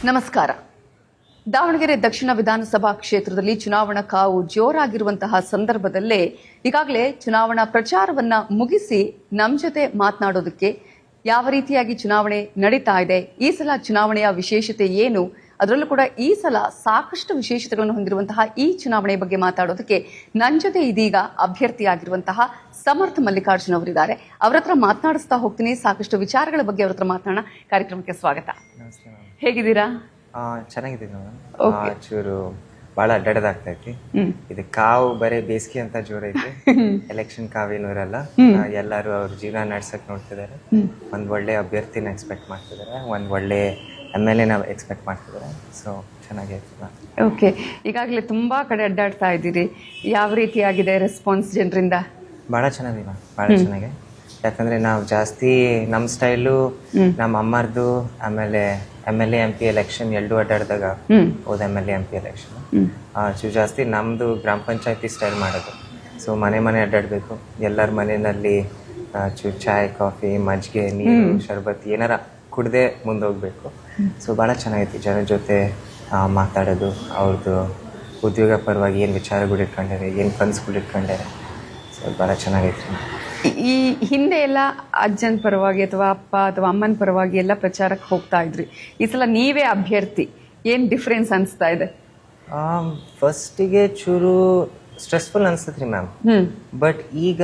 ನಮಸ್ಕಾರ. ದಾವಣಗೆರೆ ದಕ್ಷಿಣ ವಿಧಾನಸಭಾ ಕ್ಷೇತ್ರದಲ್ಲಿ ಚುನಾವಣಾ ಕಾವು ಜೋರಾಗಿರುವಂತಹ ಸಂದರ್ಭದಲ್ಲೇ ಈಗಾಗಲೇ ಚುನಾವಣಾ ಪ್ರಚಾರವನ್ನ ಮುಗಿಸಿ ನಮ್ಮ ಜೊತೆ ಮಾತನಾಡೋದಕ್ಕೆ ಯಾವ ರೀತಿಯಾಗಿ ಚುನಾವಣೆ ನಡೀತಾ ಇದೆ, ಈ ಸಲ ಚುನಾವಣೆಯ ವಿಶೇಷತೆ ಏನು, ಅದರಲ್ಲೂ ಕೂಡ ಈ ಸಲ ಸಾಕಷ್ಟು ವಿಶೇಷತೆಗಳನ್ನು ಹೊಂದಿರುವಂತಹ ಈ ಚುನಾವಣೆಯ ಬಗ್ಗೆ ಮಾತಾಡೋದಕ್ಕೆ ನನ್ನ ಜೊತೆ ಇದೀಗ ಅಭ್ಯರ್ಥಿಯಾಗಿರುವಂತಹ ಸಮರ್ಥ ಮಲ್ಲಿಕಾರ್ಜುನ್ ಅವರಿದ್ದಾರೆ. ಅವರ ಹತ್ರ ಮಾತನಾಡಿಸ್ತಾ ಹೋಗ್ತೀನಿ. ಸಾಕಷ್ಟು ವಿಚಾರಗಳ ಬಗ್ಗೆ ಅವ್ರ ಹತ್ರ ಮಾತನಾಡೋಣ. ಕಾರ್ಯಕ್ರಮಕ್ಕೆ ಸ್ವಾಗತ. ಹೇಗಿದ್ದೀರಾ? ಚೆನ್ನಾಗಿದ್ದೀನಿ ಮ್ಯಾಮ್. ಚೂರು ಭಾಳ ಅಡ್ಡಾಡೋದಾಗ್ತೈತಿ. ಇದು ಕಾವು ಬರೀ ಬೇಸಿಗೆ ಅಂತ ಜೋರೈತಿ. ಎಲೆಕ್ಷನ್ ಕಾವೇನು ಇರಲ್ಲ. ಎಲ್ಲರೂ ಅವ್ರ ಜೀವನ ನಡ್ಸಕ್ ನೋಡ್ತಿದ್ದಾರೆ. ಒಂದ್ ಒಳ್ಳೆ ಅಭ್ಯರ್ಥಿನ ಎಕ್ಸ್ಪೆಕ್ಟ್ ಮಾಡ್ತಿದ್ದಾರೆ, ಒಂದ್ ಒಳ್ಳೆ MLA ಎಕ್ಸ್ಪೆಕ್ಟ್ ಮಾಡ್ತಿದ್ದಾರೆ. ಸೊ ಚೆನ್ನಾಗೈತಿ ಮ್ಯಾಮ್. ಓಕೆ, ಈಗಾಗಲೇ ತುಂಬಾ ಕಡೆ ಅಡ್ಡಾಡ್ತಾ ಇದ್ದೀರಿ. ಯಾವ ರೀತಿಯಾಗಿದೆ ರೆಸ್ಪಾನ್ಸ್ ಜನರಿಂದ? ಭಾಳ ಚೆನ್ನಾಗಿದೆ ಮ್ಯಾಮ್, ಭಾಳ ಚೆನ್ನಾಗಿದೆ. ಯಾಕಂದ್ರೆ ನಾವು ಜಾಸ್ತಿ ನಮ್ಮ ಸ್ಟೈಲು, ನಮ್ಮ ಅಮ್ಮರ್ದು, ಆಮೇಲೆ MLA MP ಎಲೆಕ್ಷನ್ ಎರಡೂ ಅಡ್ಡಾಡಿದಾಗ ಹೋದ MLA MP ಎಲೆಕ್ಷನ್ ಜಾಸ್ತಿ ನಮ್ದು ಗ್ರಾಮ ಪಂಚಾಯತಿ ಸ್ಟೈಲ್ ಮಾಡೋದು. ಸೊ ಮನೆ ಮನೆ ಅಡ್ಡಾಡಬೇಕು, ಎಲ್ಲರ ಮನೆಯಲ್ಲಿ ಚಾಯ್, ಕಾಫಿ, ಮಜ್ಜಿಗೆ, ನೀರು, ಶರ್ಬತ್ ಏನಾರ ಕುಡ್ದೆ ಮುಂದೋಗ್ಬೇಕು. ಸೊ ಭಾಳ ಚೆನ್ನಾಗೈತಿ. ಜನರ ಜೊತೆ ಮಾತಾಡೋದು, ಅವ್ರದ್ದು ಉದ್ಯೋಗ ಪರವಾಗಿ ಏನು ವಿಚಾರಗಳು ಇಟ್ಕೊಂಡಾರೆ, ಏನು ಕನಸುಗಳು ಇಟ್ಕೊಂಡಾರೆ. ಸೊ ಭಾಳ ಚೆನ್ನಾಗೈತಿ. ಈ ಹಿಂದೆ ಎಲ್ಲ ಅಜ್ಜನ ಪರವಾಗಿ ಅಥವಾ ಅಪ್ಪ ಅಥವಾ ಅಮ್ಮನ ಪರವಾಗಿ ಎಲ್ಲ ಪ್ರಚಾರಕ್ಕೆ ಹೋಗ್ತಾ ಇದ್ರಿ. ಈ ಸಲ ನೀವೇ ಅಭ್ಯರ್ಥಿ, ಏನ್ ಡಿಫ್ರೆನ್ಸ್ ಅನಿಸ್ತಾ ಇದೆ? ಫಸ್ಟಿಗೆ ಚೂರು ಸ್ಟ್ರೆಸ್ಫುಲ್ ಅನ್ಸ್ತತ್ರಿ ಮ್ಯಾಮ್. ಬಟ್ ಈಗ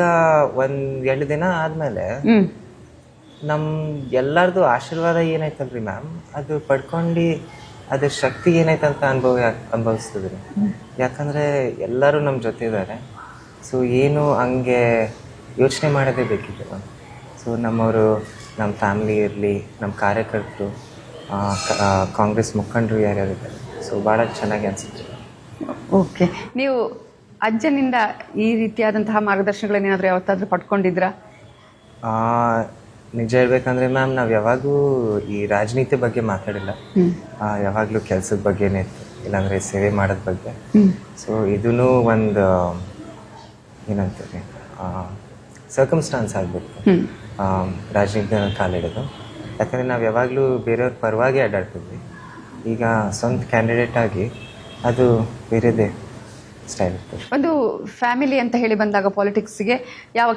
ಒಂದ್ 2 ದಿನ ಆದ್ಮೇಲೆ ನಮ್ ಎಲ್ಲಾರ್ದು ಆಶೀರ್ವಾದ ಏನೈತಲ್ರಿ ಮ್ಯಾಮ್, ಅದು ಪಡ್ಕೊಂಡು ಅದ್ರ ಶಕ್ತಿ ಏನೈತಂತ ಅನುಭವಿಸ್ತದ್ರಿ. ಯಾಕಂದ್ರೆ ಎಲ್ಲರೂ ನಮ್ಮ ಜೊತೆ ಇದ್ದಾರೆ. ಸೊ ಏನು ಹಂಗೆ ಯೋಚನೆ ಮಾಡೋದೇ ಬೇಕಿತ್ತು ಮ್ಯಾಮ್. ಸೊ ನಮ್ಮವರು, ನಮ್ಮ ಫ್ಯಾಮಿಲಿ ಇರಲಿ, ನಮ್ಮ ಕಾರ್ಯಕರ್ತರು, ಕಾಂಗ್ರೆಸ್ ಮುಖಂಡರು ಯಾರ್ಯಾರಿದ್ದಾರೆ. ಸೊ ಭಾಳ ಚೆನ್ನಾಗಿ ಅನಿಸುತ್ತೆ. ಓಕೆ, ನೀವು ಅಜ್ಜನಿಂದ ಈ ರೀತಿಯಾದಂತಹ ಮಾರ್ಗದರ್ಶನಗಳನ್ನೇನಾದರೂ ಯಾವತ್ತಾದ್ರೂ ಪಡ್ಕೊಂಡಿದ್ರಾ? ನಿಜ ಹೇಳ್ಬೇಕಂದ್ರೆ ಮ್ಯಾಮ್, ನಾವು ಯಾವಾಗೂ ಈ ರಾಜನೀತಿ ಬಗ್ಗೆ ಮಾತಾಡಿಲ್ಲ. ಯಾವಾಗಲೂ ಕೆಲಸದ ಬಗ್ಗೆನೇ ಇತ್ತು, ಇಲ್ಲಾಂದರೆ ಸೇವೆ ಮಾಡೋದ ಬಗ್ಗೆ. ಸೊ ಇದೂ ಒಂದು ಏನಂತಾರೆ ಸರ್ಕಮ್ಸ್ಟಾನ್ಸ್ ಆಗ್ಬಿಟ್ಟು ರಾಜನೀತಿ ಕಾಲಿಡೋದು. ಯಾಕಂದರೆ ನಾವು ಯಾವಾಗಲೂ ಬೇರೆಯವ್ರ ಪರವಾಗಿ ಅಡ್ಡಾಡ್ತಿದ್ವಿ. ಈಗ ಸ್ವಂತ ಕ್ಯಾಂಡಿಡೇಟ್ ಆಗಿ ಅದು ಬೇರೆದೇ ಸ್ಟೈಲ್ ಇರ್ತದೆ. ಒಂದು ಫ್ಯಾಮಿಲಿ ಅಂತ ಹೇಳಿ ಬಂದಾಗ ಪಾಲಿಟಿಕ್ಸ್ಗೆ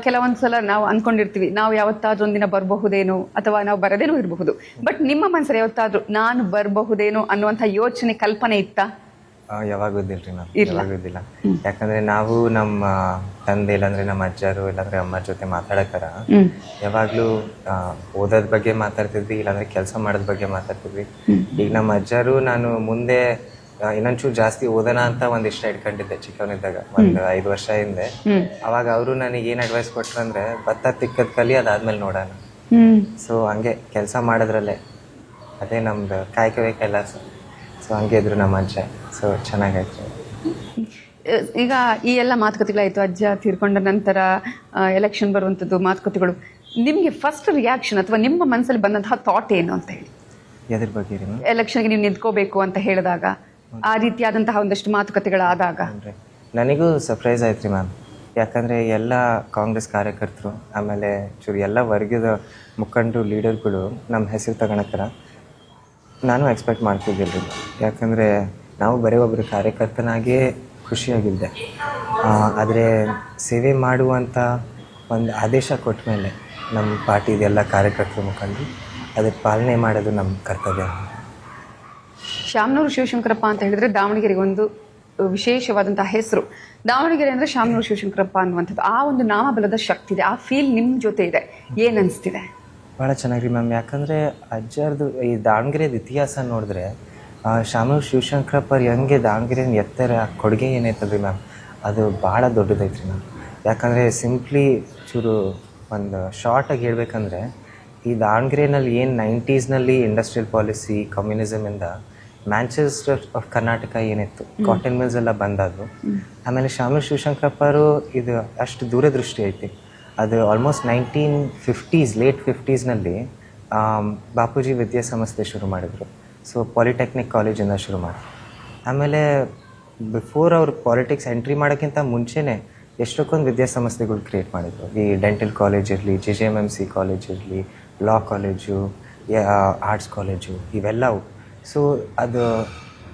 ಕೆಲವೊಂದು ಸಲ ನಾವು ಅಂದ್ಕೊಂಡಿರ್ತೀವಿ, ನಾವು ಯಾವತ್ತಾದ್ರೂ ಒಂದಿನ ಬರಬಹುದೇನೋ ಅಥವಾ ನಾವು ಬರದೇನೋ ಇರಬಹುದು. ಬಟ್ ನಿಮ್ಮ ಮನಸ್ಸಲ್ಲಿ ಯಾವತ್ತಾದ್ರೂ ನಾನು ಬರಬಹುದೇನೋ ಅನ್ನುವಂಥ ಯೋಚನೆ, ಕಲ್ಪನೆ ಇತ್ತಾ? ಯಾವಾಗುದಿಲ್ರಿ ಮ್ಯಾಮ್, ಯಾವಾಗುದಿಲ್ಲ. ಯಾಕಂದ್ರೆ ನಾವು ನಮ್ಮ ತಂದೆ ಇಲ್ಲಾಂದ್ರೆ ನಮ್ಮ ಅಜ್ಜರು ಇಲ್ಲಾಂದ್ರೆ ಅಮ್ಮರ ಜೊತೆ ಮಾತಾಡಕ್ಕಾರ ಯಾವಾಗ್ಲೂ ಓದೋದ್ ಬಗ್ಗೆ ಮಾತಾಡ್ತಿದ್ವಿ, ಇಲ್ಲಾಂದ್ರೆ ಕೆಲಸ ಮಾಡೋದ್ ಬಗ್ಗೆ ಮಾತಾಡ್ತಿದ್ವಿ. ಈಗ ನಮ್ಮ ಅಜ್ಜರು ನಾನು ಮುಂದೆ ಇನ್ನೊಂಚೂರು ಜಾಸ್ತಿ ಓದೋಣ ಅಂತ ಒಂದಿಷ್ಟ ಇಟ್ಕೊಂಡಿದ್ದೆ ಚಿಕ್ಕವನಿದ್ದಾಗ, ಒಂದು 5 ವರ್ಷ ಹಿಂದೆ. ಅವಾಗ ಅವರು ನನಗೆ ಏನ್ ಅಡ್ವೈಸ್ ಕೊಟ್ರು ಅಂದ್ರೆ, ಭತ್ತ ತಿಕ್ಕದ್ ಕಲಿ, ಅದಾದ್ಮೇಲೆ ನೋಡೋಣ. ಸೊ ಹಂಗೆ ಕೆಲಸ ಮಾಡೋದ್ರಲ್ಲೇ ಅದೇ ನಮ್ದು ಕಾಯಕವೇ ಕೈಲಾಸ. ಸೊ ಹಂಗೆ ಇದ್ರು ನಮ್ಮ ಅಜ್ಜ. ಸೊ ಚೆನ್ನಾಗಾಯ್ತು. ಈಗ ಈ ಎಲ್ಲ ಮಾತುಕತೆಗಳಾಯ್ತು, ಅಜ್ಜ ತೀರ್ಕೊಂಡ ನಂತರ ಎಲೆಕ್ಷನ್ ಬರುವಂಥದ್ದು ಮಾತುಕತೆಗಳು. ನಿಮಗೆ ಫಸ್ಟ್ ರಿಯಾಕ್ಷನ್ ಅಥವಾ ನಿಮ್ಮ ಮನಸ್ಸಲ್ಲಿ ಬಂದಂತಹ ಥಾಟ್ ಏನು ಅಂತ ಹೇಳಿ? ಎದ್ರ ಬಗ್ಗೆ? ಎಲೆಕ್ಷನ್ಗೆ ನೀವು ನಿಂತ್ಕೋಬೇಕು ಅಂತ ಹೇಳಿದಾಗ, ಆ ರೀತಿಯಾದಂತಹ ಒಂದಷ್ಟು ಮಾತುಕತೆಗಳಾದಾಗ ನನಗೂ ಸರ್ಪ್ರೈಸ್ ಆಯ್ತು ಮ್ಯಾಮ್. ಯಾಕಂದರೆ ಎಲ್ಲ ಕಾಂಗ್ರೆಸ್ ಕಾರ್ಯಕರ್ತರು, ಆಮೇಲೆ ಚೂರು ಎಲ್ಲ ವರ್ಗದ ಮುಖಂಡರು, ಲೀಡರ್ಗಳು ನಮ್ಮ ಹೆಸರು ತಗೊಳಕ್ಕಾರ ನಾನು ಎಕ್ಸ್ಪೆಕ್ಟ್ ಮಾಡ್ತಿದ್ದಿಲ್ಲ. ಯಾಕಂದರೆ ನಾವು ಬರೀ ಒಬ್ಬರು ಕಾರ್ಯಕರ್ತನಾಗೇ ಖುಷಿಯಾಗಿದ್ದೆ. ಆದರೆ ಸೇವೆ ಮಾಡುವಂಥ ಒಂದು ಆದೇಶ ಕೊಟ್ಟ ಮೇಲೆ ನಮ್ಮ ಪಾರ್ಟಿದೆಲ್ಲ ಕಾರ್ಯಕರ್ತರು, ಮುಖಂಡರು ಅದರ ಪಾಲನೆ ಮಾಡೋದು ನಮ್ಮ ಕರ್ತವ್ಯ. ಶಾಮನೂರು ಶಿವಶಂಕರಪ್ಪ ಅಂತ ಹೇಳಿದ್ರೆ ದಾವಣಗೆರೆಗೆ ಒಂದು ವಿಶೇಷವಾದಂತಹ ಹೆಸರು. ದಾವಣಗೆರೆ ಅಂದರೆ ಶಾಮನೂರು ಶಿವಶಂಕರಪ್ಪ ಅನ್ನುವಂಥದ್ದು, ಆ ಒಂದು ನಾಮಬಲದ ಶಕ್ತಿ ಇದೆ. ಆ ಫೀಲ್ ನಿಮ್ಮ ಜೊತೆ ಇದೆ, ಏನು ಅನಿಸ್ತಿದೆ? ಭಾಳ ಚೆನ್ನಾಗಿ ಮ್ಯಾಮ್. ಯಾಕಂದರೆ ಅಜ್ಜರ್ದು ಈ ದಾವಣಗೆರೆದ ಇತಿಹಾಸ ನೋಡಿದ್ರೆ, ಶಾಮನೂರು ಶಿವಶಂಕರಪ್ಪ ಹೆಂಗೆ ದಾವಣಗೆರೆನ ಎತ್ತರ ಕೊಡುಗೆ ಏನೈತಲ್ರಿ ಮ್ಯಾಮ್, ಅದು ಭಾಳ ದೊಡ್ಡದೈತ್ರಿ ಮ್ಯಾಮ್. ಯಾಕಂದರೆ ಸಿಂಪ್ಲಿ ಚೂರು ಒಂದು ಶಾರ್ಟಾಗಿ ಹೇಳ್ಬೇಕಂದ್ರೆ, ಈ ದಾವಣಗೆರೆನಲ್ಲಿ ಏನು 90s ಇಂಡಸ್ಟ್ರಿಯಲ್ ಪಾಲಿಸಿ, ಕಮ್ಯುನಿಸಮಿಂದ ಮ್ಯಾಂಚೆಸ್ಟರ್ ಆಫ್ ಕರ್ನಾಟಕ ಏನಿತ್ತು, ಕಾಟನ್ ಮಿಲ್ಸ್ ಎಲ್ಲ ಬಂದದು. ಆಮೇಲೆ ಶಾಮನೂರು ಶಿವಶಂಕರಪ್ಪರು ಇದು ಅಷ್ಟು ದೂರದೃಷ್ಟಿ ಐತಿ. ಅದು almost 1950s, late 50s Bapuji ವಿದ್ಯಾಸಂಸ್ಥೆ ಶುರು ಮಾಡಿದ್ರು. ಸೊ ಪಾಲಿಟೆಕ್ನಿಕ್ ಕಾಲೇಜಿಂದ ಶುರು ಮಾಡಿದ್ರು. ಆಮೇಲೆ ಬಿಫೋರ್ ಅವ್ರು ಪಾಲಿಟಿಕ್ಸ್ ಎಂಟ್ರಿ ಮಾಡೋಕ್ಕಿಂತ ಮುಂಚೆನೇ ಎಷ್ಟೊಂದು ವಿದ್ಯಾಸಂಸ್ಥೆಗಳು ಕ್ರಿಯೇಟ್ ಮಾಡಿದ್ರು. ಈ ಡೆಂಟಲ್ ಕಾಲೇಜ್ ಇರಲಿ, JJMMC ಕಾಲೇಜ್ ಇರಲಿ, ಲಾ ಕಾಲೇಜು, ಆರ್ಟ್ಸ್ ಕಾಲೇಜು, ಇವೆಲ್ಲವು. ಸೊ ಅದು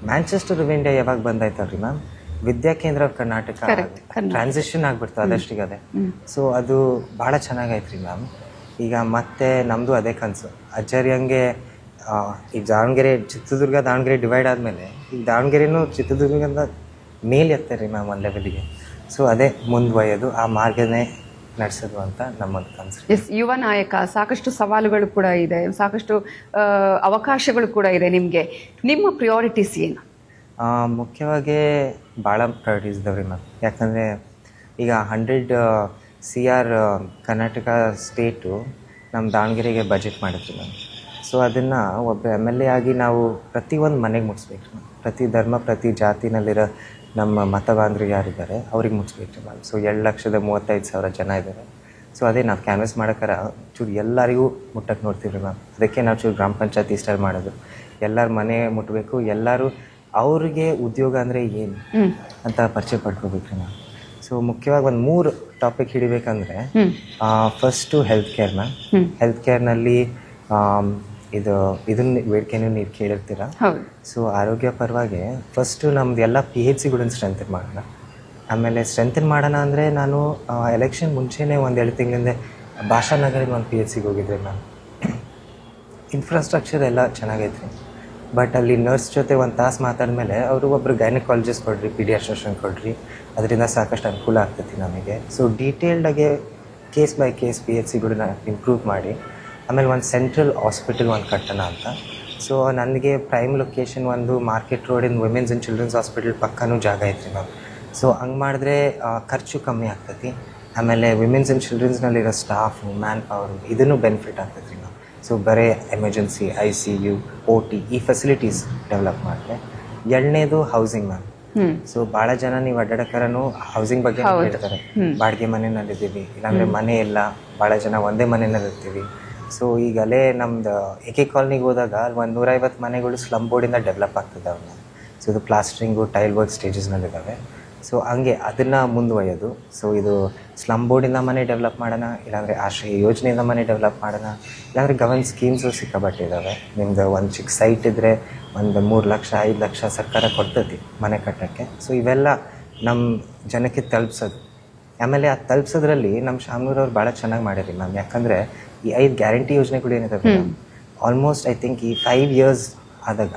ಮ್ಯಾಂಚೆಸ್ಟರ್ ಆಫ್ ಇಂಡಿಯಾ ಯಾವಾಗ ಬಂದಾಯ್ತಲ್ರಿ ಮ್ಯಾಮ್, ವಿದ್ಯಾಕೇಂದ್ರ ಆಫ್ ಕರ್ನಾಟಕ ಟ್ರಾನ್ಸಿಷನ್ ಆಗ್ಬಿಡ್ತು ಅದಷ್ಟಿಗೆ ಅದೇ. ಸೊ ಅದು ಭಾಳ ಚೆನ್ನಾಗೈತ್ರಿ ಮ್ಯಾಮ್. ಈಗ ಮತ್ತೆ ನಮ್ಮದು ಅದೇ ಕನಸು, ಅಜ್ಜರಿಯಂಗೆ ಈಗ ಚಿತ್ರದುರ್ಗ ದಾವಣಗೆರೆ ಡಿವೈಡ್ ಆದಮೇಲೆ ಈಗ ದಾವಣಗೆರೆನೂ ಚಿತ್ರದುರ್ಗದಿಂದ ಮೇಲೆ ಎತ್ತಾರೆ ಮ್ಯಾಮ್ ಒಂದು ಲೆವೆಲಿಗೆ. ಸೊ ಅದೇ ಮುಂದುವರೆಯೋದು, ಆ ಮಾರ್ಗನೇ ನಡೆಸೋದು ಅಂತ ನಮ್ಮೊಂದು ಕನಸು. ಎಸ್, ಯುವ ನಾಯಕ, ಸಾಕಷ್ಟು ಸವಾಲುಗಳು ಕೂಡ ಇದೆ, ಸಾಕಷ್ಟು ಅವಕಾಶಗಳು ಕೂಡ ಇದೆ ನಿಮಗೆ. ನಿಮ್ಮ ಪ್ರಿಯಾರಿಟೀಸ್ ಏನು? ಮುಖ್ಯವಾಗಿ ಭಾಳ ಪ್ರಯಾರಿಟೀಸ್ ಇದಾವೆ ಮ್ಯಾಮ್. ಯಾಕಂದರೆ ಈಗ 100 CR ಕರ್ನಾಟಕ ಸ್ಟೇಟು ನಮ್ಮ ದಾವಣಗೆರೆಗೆ ಬಜೆಟ್ ಮಾಡಿದ್ರಿ ಮ್ಯಾಮ್. ಸೊ ಅದನ್ನು ಒಬ್ಬ MLA ಆಗಿ ನಾವು ಪ್ರತಿಯೊಂದು ಮನೆಗೆ ಮುಟ್ಟಿಸ್ಬೇಕು ಮ್ಯಾಮ್. ಪ್ರತಿ ಧರ್ಮ, ಪ್ರತಿ ಜಾತಿನಲ್ಲಿರೋ ನಮ್ಮ ಮತ ಬಾಂಧವರು ಯಾರಿದ್ದಾರೆ ಅವ್ರಿಗೆ ಮುಟ್ಟಿಸ್ಬೇಕು ಮ್ಯಾಮ್. ಸೊ 2,35,000 ಜನ ಇದ್ದಾರೆ. ಸೊ ಅದೇ ನಾವು ಕ್ಯಾನ್ವಸ್ ಮಾಡೋಕ್ಕಾರ ಚೂರು ಎಲ್ಲರಿಗೂ ಮುಟ್ಟಕ್ಕೆ ನೋಡ್ತೀವಿ ಮ್ಯಾಮ್. ಅದಕ್ಕೆ ನಾವು ಚೂರು ಗ್ರಾಮ ಪಂಚಾಯತಿ ಸ್ಟೈಲ್ ಮಾಡೋದು, ಎಲ್ಲರ ಮನೆ ಮುಟ್ಟಬೇಕು, ಎಲ್ಲರೂ ಅವ್ರಿಗೆ ಉದ್ಯೋಗ ಅಂದರೆ ಏನು ಅಂತ ಪರಿಚಯ ಪಡ್ಕೋಬೇಕ್ರಿ ಮ್ಯಾಮ್. ಸೊ ಮುಖ್ಯವಾಗಿ ಒಂದು 3 ಟಾಪಿಕ್ ಹಿಡಿಬೇಕಂದ್ರೆ, first health care ma'am. Health ಕೇರ್ನಲ್ಲಿ ಇದನ್ನ ಬೇಡಿಕೆನೂ ನೀವು ಕೇಳಿರ್ತೀರ. ಸೊ ಆರೋಗ್ಯ ಪರವಾಗಿ ಫಸ್ಟು ನಮ್ದು ಎಲ್ಲ PHCಗಳನ್ನ ಸ್ಟ್ರೆಂಥನ್ ಮಾಡೋಣ. ಆಮೇಲೆ ಸ್ಟ್ರೆಂಥನ್ ಮಾಡೋಣ ಅಂದರೆ ನಾನು ಎಲೆಕ್ಷನ್ ಮುಂಚೆನೇ 1-2 ತಿಂಗಳಿಂದ ಭಾಷಾನಗರದ ಒಂದು PHCಗೆ ಹೋಗಿದ್ದೆ ಮ್ಯಾಮ್. ಇನ್ಫ್ರಾಸ್ಟ್ರಕ್ಚರ್ ಎಲ್ಲ ಚೆನ್ನಾಗೈತ್ರಿ, ಬಟ್ ಅಲ್ಲಿ ನರ್ಸ್ ಜೊತೆ 1 ತಾಸು ಮಾತಾಡಿದ್ಮೇಲೆ ಅವರು ಒಬ್ಬರು ಗೈನಕಾಲಜಿಸ್ಟ್ ಕೊಡ್ರಿ, ಪೀಡಿಯಾಟ್ರಿಷನ್ ಕೊಡ್ರಿ, ಅದರಿಂದ ಸಾಕಷ್ಟು ಅನುಕೂಲ ಆಗ್ತೈತಿ ನಮಗೆ. ಸೊ ಡೀಟೇಲ್ಡಾಗೆ ಕೇಸ್ ಬೈ ಕೇಸ್ PHCಗಳನ್ನ ಇಂಪ್ರೂವ್ ಮಾಡಿ, ಆಮೇಲೆ ಒಂದು ಸೆಂಟ್ರಲ್ ಹಾಸ್ಪಿಟಲ್ ಒಂದು ಕಟ್ಟೋಣ ಅಂತ. ಸೊ ನನಗೆ ಪ್ರೈಮ್ ಲೊಕೇಶನ್ ಒಂದು ಮಾರ್ಕೆಟ್ ರೋಡಿನ ವುಮೆನ್ಸ್ ಆ್ಯಂಡ್ ಚಿಲ್ಡ್ರನ್ಸ್ ಹಾಸ್ಪಿಟಲ್ ಪಕ್ಕನೂ ಜಾಗ ಐತ್ರಿ ಮ್ಯಾಮ್. ಸೊ ಹಂಗೆ ಮಾಡಿದ್ರೆ ಖರ್ಚು ಕಮ್ಮಿ ಆಗ್ತೈತಿ, ಆಮೇಲೆ ವಿಮೆನ್ಸ್ ಆ್ಯಂಡ್ ಚಿಲ್ಡ್ರನ್ಸ್ನಲ್ಲಿರೋ ಸ್ಟಾಫು, ಮ್ಯಾನ್ ಪವರು ಇದನ್ನು ಬೆನಿಫಿಟ್ ಆಗ್ತೈತಿ ಮ್ಯಾಮ್. ಸೊ ಬರೀ ಎಮರ್ಜೆನ್ಸಿ, ICU, OT ಈ ಫೆಸಿಲಿಟೀಸ್ ಡೆವಲಪ್ ಮಾಡಿದ್ರೆ. 2ನೇದು ಹೌಸಿಂಗ್ ಮ್ಯಾಮ್. ಸೊ ಭಾಳ ಜನ ನೀವು ಅಡ್ಡಾಡಕರನು ಹೌಸಿಂಗ್ ಬಗ್ಗೆ ಹೇಳ್ತಾರೆ, ಬಾಡಿಗೆ ಮನೆಯಲ್ಲಿದ್ದೀವಿ, ಇಲ್ಲಾಂದರೆ ಮನೆ ಇಲ್ಲ, ಭಾಳ ಜನ ಒಂದೇ ಮನೆಯಲ್ಲಿ ಇರ್ತೀವಿ. ಸೊ ಈಗ ಅಲ್ಲೇ ನಮ್ದು AK ಕಾಲನಿಗೆ ಹೋದಾಗ ಅಲ್ಲಿ 150 ಮನೆಗಳು ಸ್ಲಮ್ ಬೋರ್ಡಿಂದ ಡೆವಲಪ್ ಆಗ್ತಿದ್ದಾವೆ ಮ್ಯಾಮ್. ಸೊ ಇದು ಪ್ಲಾಸ್ಟ್ರಿಂಗು, ಟೈಲ್ ವರ್ಕ್ ಸ್ಟೇಜಸ್ನಲ್ಲಿದ್ದಾವೆ. ಸೊ ಹಂಗೆ ಅದನ್ನು ಮುಂದುವರೆಯೋದು. ಸೊ ಇದು ಸ್ಲಮ್ ಬೋರ್ಡಿಂದ ಮನೆ ಡೆವಲಪ್ ಮಾಡೋಣ, ಇಲ್ಲಾಂದರೆ ಆಶ್ರಯ ಯೋಜನೆಯಿಂದ ಮನೆ ಡೆವಲಪ್ ಮಾಡೋಣ, ಇಲ್ಲಾಂದರೆ ಗವರ್ಮೆಂಟ್ ಸ್ಕೀಮ್ಸು ಸಿಕ್ಕಾಪಟ್ಟಿದ್ದಾವೆ. ನಿಮ್ದು ಒಂದು ಚಿಕ್ಕ ಸೈಟ್ ಇದ್ದರೆ ಒಂದು 3 ಲಕ್ಷ 5 ಲಕ್ಷ ಸರ್ಕಾರ ಕೊಡ್ತೈತಿ ಮನೆ ಕಟ್ಟೋಕ್ಕೆ. ಸೊ ಇವೆಲ್ಲ ನಮ್ಮ ಜನಕ್ಕೆ ತಲುಪಿಸೋದು. ಆಮೇಲೆ ಆ ತಲುಪಿಸೋದ್ರಲ್ಲಿ ನಮ್ಮ ಶಾಮನೂರವ್ರು ಭಾಳ ಚೆನ್ನಾಗಿ ಮಾಡಿರಿ ಮ್ಯಾಮ್. ಯಾಕಂದರೆ ಈ 5 ಗ್ಯಾರಂಟಿ ಯೋಜನೆಗಳು ಏನಿದಾವೆ ಆಲ್ಮೋಸ್ಟ್ ಐ ಥಿಂಕ್ ಈ 5 ಇಯರ್ಸ್ ಆದಾಗ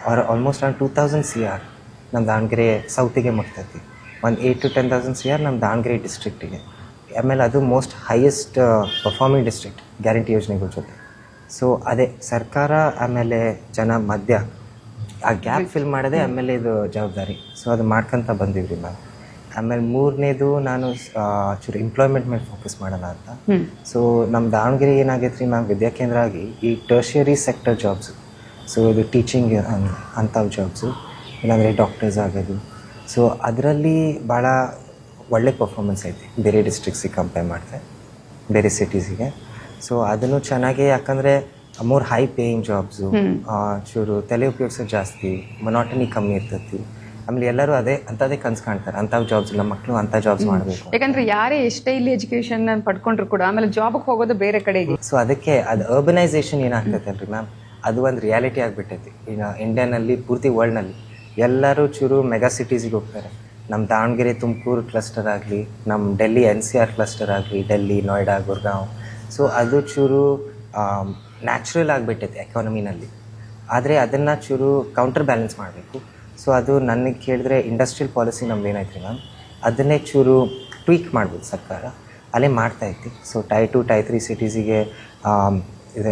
ಅವ್ರು ಆಲ್ಮೋಸ್ಟ್ ಅರೌಂಡ್ 2,000 CR ನಮ್ಮ ದಾವಣಗೆರೆ ಸೌತಿಗೆ ಮುಟ್ತೈತಿ. ಒಂದು 8,000 to 10,000 CR ನಮ್ಮ ದಾವಣಗೆರೆ ಡಿಸ್ಟ್ರಿಕ್ಟಿಗೆ. ಆಮೇಲೆ ಅದು most highest performing district guarantee ಯೋಜನೆಗಳ ಜೊತೆ. ಸೊ ಅದೇ ಸರ್ಕಾರ ಆಮೇಲೆ ಜನ ಮಧ್ಯ ಆ ಗ್ಯಾಪ್ ಫಿಲ್ ಮಾಡೋದೇ ಆಮೇಲೆ ಇದು ಜವಾಬ್ದಾರಿ. ಸೊ ಅದು ಮಾಡ್ಕೊತ ಬಂದಿವ್ರಿ ಮ್ಯಾಮ್. ಆಮೇಲೆ 3ನೇದು ನಾನು ಚೂರು ಎಂಪ್ಲಾಯ್ಮೆಂಟ್ ಮೇಲೆ ಫೋಕಸ್ ಮಾಡೋಣ ಅಂತ. ಸೊ ನಮ್ಮ ದಾವಣಗೆರೆ ಏನಾಗೈತೆ ರೀ ಮ್ಯಾಮ್, ವಿದ್ಯಾಕೇಂದ್ರ ಆಗಿ ಈ ಟರ್ಷಿಯರಿ ಸೆಕ್ಟರ್ ಜಾಬ್ಸು, ಸೊ ಇದು ಟೀಚಿಂಗ್ ಅಂಥವು ಜಾಬ್ಸು, ಇಲ್ಲಾಂದರೆ ಡಾಕ್ಟರ್ಸ್ ಆಗೋದು. ಸೊ ಅದರಲ್ಲಿ ಭಾಳ ಒಳ್ಳೆ ಪರ್ಫಾರ್ಮೆನ್ಸ್ ಐತಿ ಬೇರೆ ಡಿಸ್ಟ್ರಿಕ್ಸಿಗೆ ಕಂಪೇರ್ ಮಾಡಿದೆ, ಬೇರೆ ಸಿಟೀಸಿಗೆ. ಸೊ ಅದನ್ನು ಚೆನ್ನಾಗಿ, ಯಾಕಂದರೆ ಮೋರ್ ಹೈ ಪೇಯಿಂಗ್ ಜಾಬ್ಸು, ಚೂರು ತಲೆ ಉಪಯೋಗಿಸೋದು ಜಾಸ್ತಿ, ಮೊನಾಟನಿ ಕಮ್ಮಿ ಇರ್ತೈತಿ. ಆಮೇಲೆ ಎಲ್ಲರೂ ಅಂಥದ್ದೇ ಕನ್ಸು ಕಾಣ್ತಾರೆ, ಅಂಥವು ಜಾಬ್ಸ್, ನಮ್ಮ ಮಕ್ಕಳು ಅಂಥ ಜಾಬ್ಸ್ ಮಾಡಬೇಕು. ಯಾಕಂದರೆ ಯಾರೇ ಎಷ್ಟೇ ಇಲ್ಲಿ ಎಜುಕೇಷನ್ ಪಡ್ಕೊಂಡ್ರು ಕೂಡ ಆಮೇಲೆ ಜಾಬ್ಗೆ ಹೋಗೋದು ಬೇರೆ ಕಡೆಗೆ. ಸೊ ಅದಕ್ಕೆ ಅದು ಅರ್ಬನೈಸೇಷನ್ ಏನಾಗ್ತೈತೆ ಅಲ್ರಿ ಮ್ಯಾಮ್, ಅದು ಒಂದು ರಿಯಾಲಿಟಿ ಆಗಿಬಿಟ್ಟೈತಿ ಈಗ ಇಂಡಿಯಾನಲ್ಲಿ, ಪೂರ್ತಿ ವರ್ಲ್ಡ್ನಲ್ಲಿ. ಎಲ್ಲರೂ ಚೂರು ಮೆಗಾ ಸಿಟೀಸಿಗೆ ಹೋಗ್ತಾರೆ. ನಮ್ಮ ದಾವಣಗೆರೆ ತುಮಕೂರು ಕ್ಲಸ್ಟರ್ ಆಗಲಿ, ನಮ್ಮ ಡೆಲ್ಲಿ NCR ಕ್ಲಸ್ಟರ್ ಆಗಲಿ, ಡೆಲ್ಲಿ, ನೋಯ್ಡಾ, ಗುರ್ಗಾಂವ್. ಸೊ ಅದು ಚೂರು ನ್ಯಾಚುರಲ್ ಆಗಿಬಿಟ್ಟೈತೆ ಎಕಾನಮಿನಲ್ಲಿ. ಆದರೆ ಅದನ್ನು ಚೂರು ಕೌಂಟರ್ ಬ್ಯಾಲೆನ್ಸ್ ಮಾಡಬೇಕು. ಸೊ ಅದು ನನಗೆ ಕೇಳಿದ್ರೆ ಇಂಡಸ್ಟ್ರಿಯಲ್ ಪಾಲಿಸಿ ನಮ್ದು ಏನೈತೆ ಮ್ಯಾಮ್, ಅದನ್ನೇ ಚೂರು ಟ್ವೀಕ್ ಮಾಡ್ಬೋದು ಸರ್ಕಾರ, ಅಲ್ಲೇ ಮಾಡ್ತಾಯಿತ್ತು. ಸೊ Tier 2, Tier 3 ಸಿಟೀಸಿಗೆ ಇದು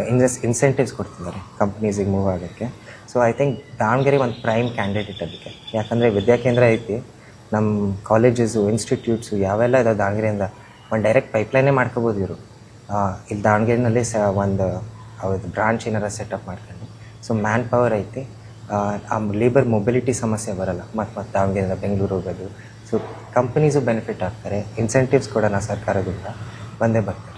ಇನ್ಸೆಂಟಿವ್ಸ್ ಕೊಡ್ತಿದ್ದಾರೆ ಕಂಪ್ನೀಸಿಗೆ ಮೂವ್ ಆಗೋಕ್ಕೆ. ಸೊ ಐ ಥಿಂಕ್ ದಾವಣಗೆರೆ ಒಂದು ಪ್ರೈಮ್ ಕ್ಯಾಂಡಿಡೇಟ್ ಅದಕ್ಕೆ. ಯಾಕಂದರೆ ವಿದ್ಯಾಕೇಂದ್ರ ಐತಿ, ನಮ್ಮ ಕಾಲೇಜಸ್ಸು, ಇನ್ಸ್ಟಿಟ್ಯೂಟ್ಸು ಯಾವೆಲ್ಲ ಇದಾವೆ ದಾವಣಗೆರೆಯಿಂದ ಒಂದು ಡೈರೆಕ್ಟ್ ಪೈಪ್ಲೈನೇ ಮಾಡ್ಕೋಬೋದು ಇವರು. ಇಲ್ಲಿ ದಾವಣಗೆರೆನಲ್ಲಿ ಒಂದು ಅವ್ರದ್ದು ಬ್ರಾಂಚ್ ಏನಾರ ಸೆಟಪ್ ಮಾಡ್ಕೊಂಡು. ಸೊ ಮ್ಯಾನ್ ಪವರ್ ಐತಿ, ಆ ಲೇಬರ್ ಮೊಬಿಲಿಟಿ ಸಮಸ್ಯೆ ಬರೋಲ್ಲ. ಮತ್ತು ದಾವಣಗೆರೆಯಿಂದ ಬೆಂಗಳೂರು ಹೋಗೋದು. ಸೊ ಕಂಪ್ನೀಸು ಬೆನಿಫಿಟ್ ಆಗ್ತಾರೆ, ಇನ್ಸೆಂಟಿವ್ಸ್ ಕೊಡೋಣ ಸರ್ಕಾರದಿಂದ, ಬಂದೇ ಬರ್ತಾರೆ.